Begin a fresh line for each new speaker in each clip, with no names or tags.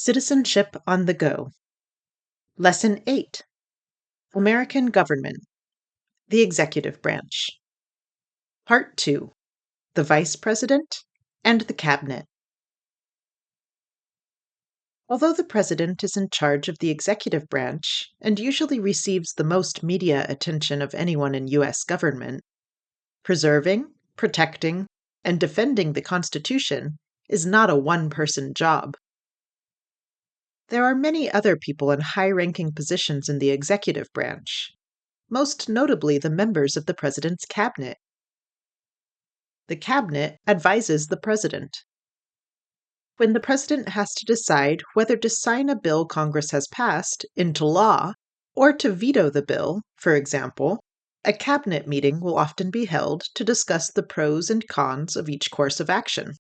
Citizenship on the Go. Lesson 8. American Government. The Executive Branch. Part 2. The Vice President and the Cabinet. Although the President is in charge of the executive branch and usually receives the most media attention of anyone in U.S. government, preserving, protecting, and defending the Constitution is not a one-person job. There are many other people in high-ranking positions in the executive branch, most notably the members of the President's Cabinet. The Cabinet advises the President. When the President has to decide whether to sign a bill Congress has passed into law or to veto the bill, for example, a Cabinet meeting will often be held to discuss the pros and cons of each course of action.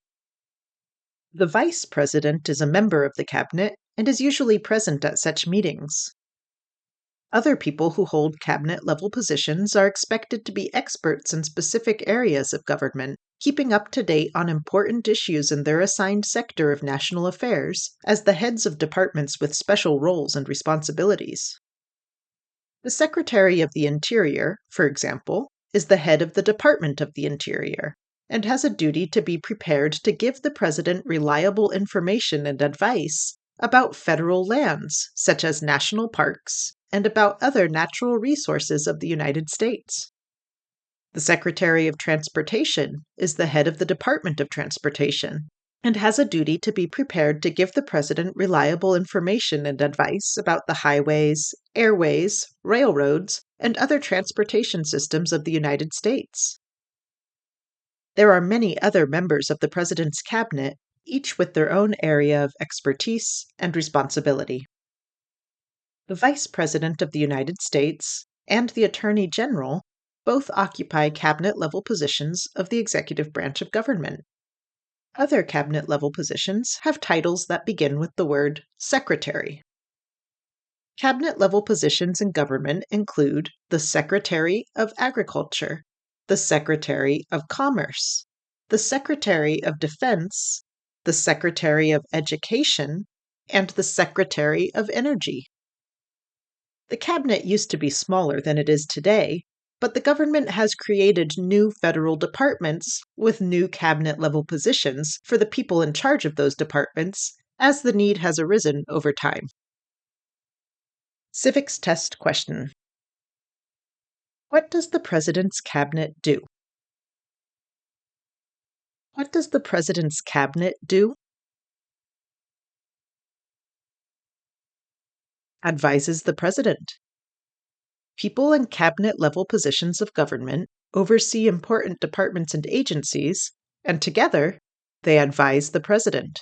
The Vice President is a member of the Cabinet and is usually present at such meetings. Other people who hold cabinet-level positions are expected to be experts in specific areas of government, keeping up to date on important issues in their assigned sector of national affairs as the heads of departments with special roles and responsibilities. The Secretary of the Interior, for example, is the head of the Department of the Interior and has a duty to be prepared to give the President reliable information and advice about federal lands, such as national parks, and about other natural resources of the United States. The Secretary of Transportation is the head of the Department of Transportation and has a duty to be prepared to give the President reliable information and advice about the highways, airways, railroads, and other transportation systems of the United States. There are many other members of the President's Cabinet, each with their own area of expertise and responsibility. The Vice President of the United States and the Attorney General both occupy cabinet-level positions of the executive branch of government. Other cabinet-level positions have titles that begin with the word Secretary. Cabinet-level positions in government include the Secretary of Agriculture, the Secretary of Commerce, the Secretary of Defense, the Secretary of Education, and the Secretary of Energy. The cabinet used to be smaller than it is today, but the government has created new federal departments with new cabinet-level positions for the people in charge of those departments as the need has arisen over time. Civics test question. What does the President's Cabinet do? What does the President's Cabinet do? Advises the President. People in cabinet-level positions of government oversee important departments and agencies, and together, they advise the President.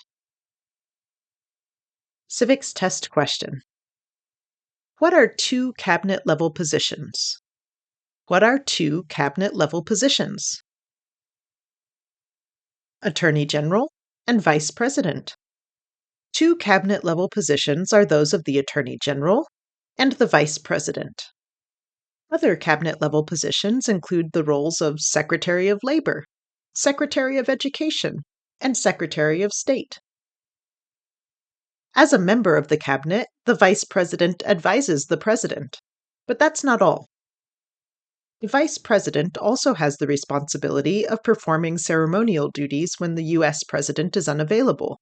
Civics test question. What are two cabinet-level positions? What are two cabinet-level positions? Attorney General and Vice President. Two cabinet-level positions are those of the Attorney General and the Vice President. Other cabinet-level positions include the roles of Secretary of Labor, Secretary of Education, and Secretary of State. As a member of the Cabinet, the Vice President advises the President, but that's not all. The Vice President also has the responsibility of performing ceremonial duties when the U.S. President is unavailable.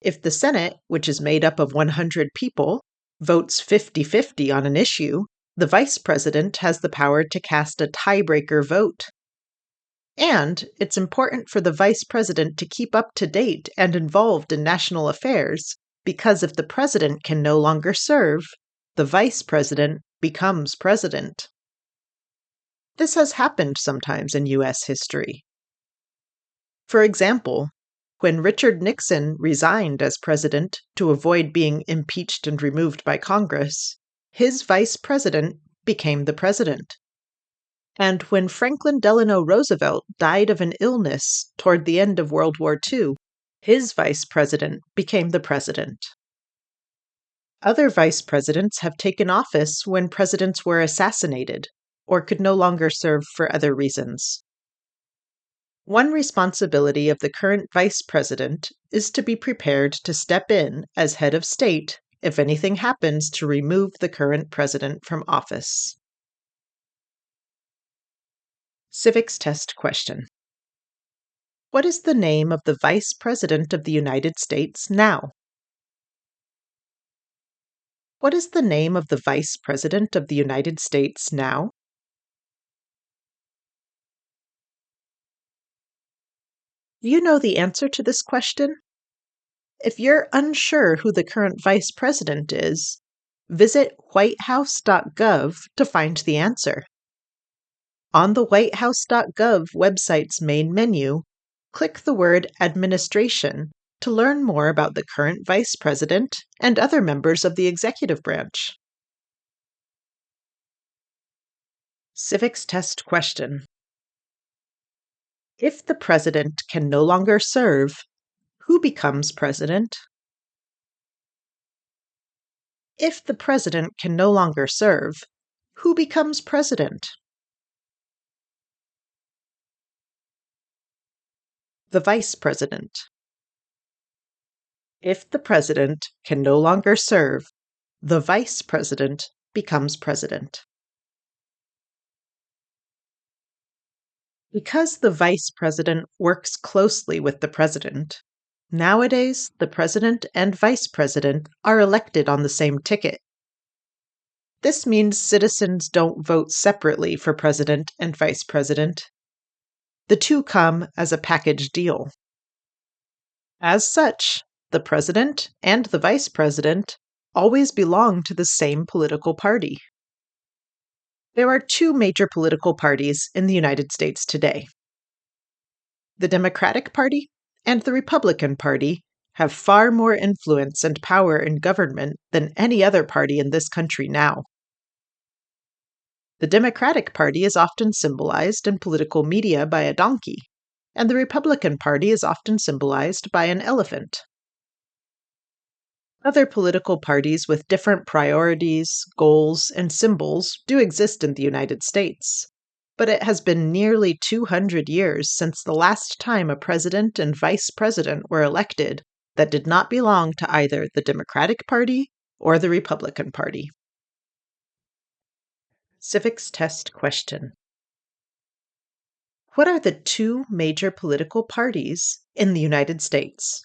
If the Senate, which is made up of 100 people, votes 50-50 on an issue, the Vice President has the power to cast a tiebreaker vote. And it's important for the Vice President to keep up to date and involved in national affairs, because if the President can no longer serve, the Vice President becomes President. This has happened sometimes in U.S. history. For example, when Richard Nixon resigned as president to avoid being impeached and removed by Congress, his vice president became the president. And when Franklin Delano Roosevelt died of an illness toward the end of World War II, his vice president became the president. Other vice presidents have taken office when presidents were assassinated or could no longer serve for other reasons. One responsibility of the current vice president is to be prepared to step in as head of state if anything happens to remove the current president from office. Civics test question. What is the name of the Vice President of the United States now? What is the name of the Vice President of the United States now? Do you know the answer to this question? If you're unsure who the current Vice President is, visit whitehouse.gov to find the answer. On the whitehouse.gov website's main menu, click the word Administration to learn more about the current Vice President and other members of the executive branch. Civics test question. If the president can no longer serve, who becomes president? If the president can no longer serve, who becomes president? The vice president. If the president can no longer serve, the vice president becomes president. Because the vice president works closely with the president, nowadays the president and vice president are elected on the same ticket. This means citizens don't vote separately for president and vice president. The two come as a package deal. As such, the president and the vice president always belong to the same political party. There are two major political parties in the United States today. The Democratic Party and the Republican Party have far more influence and power in government than any other party in this country now. The Democratic Party is often symbolized in political media by a donkey, and the Republican Party is often symbolized by an elephant. Other political parties with different priorities, goals, and symbols do exist in the United States, but it has been nearly 200 years since the last time a president and vice president were elected that did not belong to either the Democratic Party or the Republican Party. Civics test question. What are the two major political parties in the United States?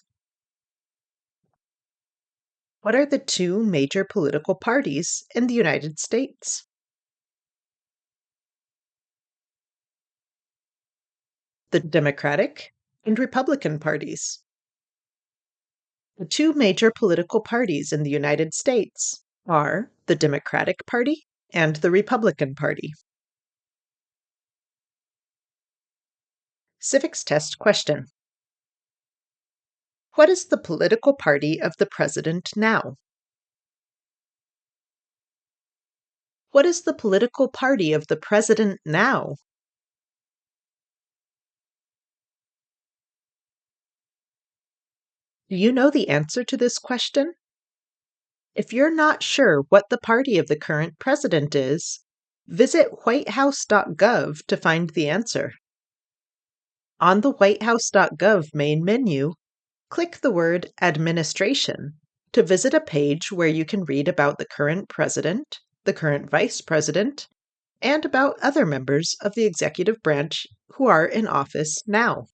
What are the two major political parties in the United States? The Democratic and Republican parties. The two major political parties in the United States are the Democratic Party and the Republican Party. Civics test question. What is the political party of the president now? What is the political party of the president now? Do you know the answer to this question? If you're not sure what the party of the current president is, visit whitehouse.gov to find the answer. On the whitehouse.gov main menu, click the word Administration to visit a page where you can read about the current president, the current vice president, and about other members of the executive branch who are in office now.